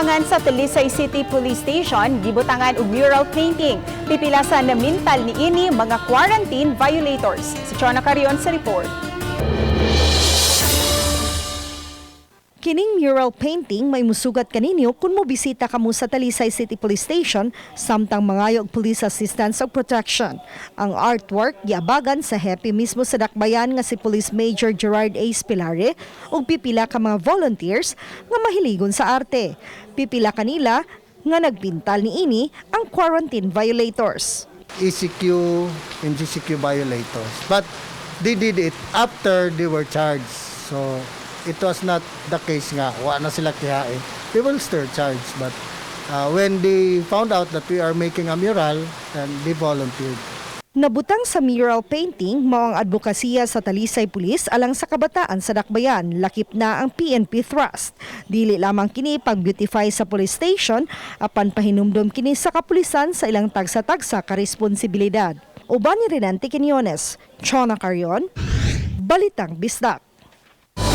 Nabutangan sa Talisay City Police Station, gibutangan og mural painting. Pipilasan na mental ni ini mga quarantine violators. Si Chona Carion sa report. Kining mural painting may musugat kaninyo kung mobisita kamo sa Talisay City Police Station samtang mangayog police assistance o protection. Ang artwork giabagan sa happy mismo sa dakbayan nga si Police Major Gerard A. Spilare ug pipila ka mga volunteers nga mahiligon sa arte. Pipila kanila nga nagpintal niini ang quarantine violators. ECQ and GCQ violators, but they did it after they were charged. So it was not the case nga, wala na sila kihain. They will still charge, but when they found out that we are making a mural, then they volunteered. Nabutang sa mural painting mao ang advokasya sa Talisay Police alang sa kabataan sa dakbayan, lakip na ang PNP thrust. Dili lamang kini pag-beautify sa police station, apan pahinumdom kini sa kapulisan sa ilang tagsa-tagsa ka responsibilidad. Uban ni Renante Quinones, Chona Carion, Balitang Bisdak.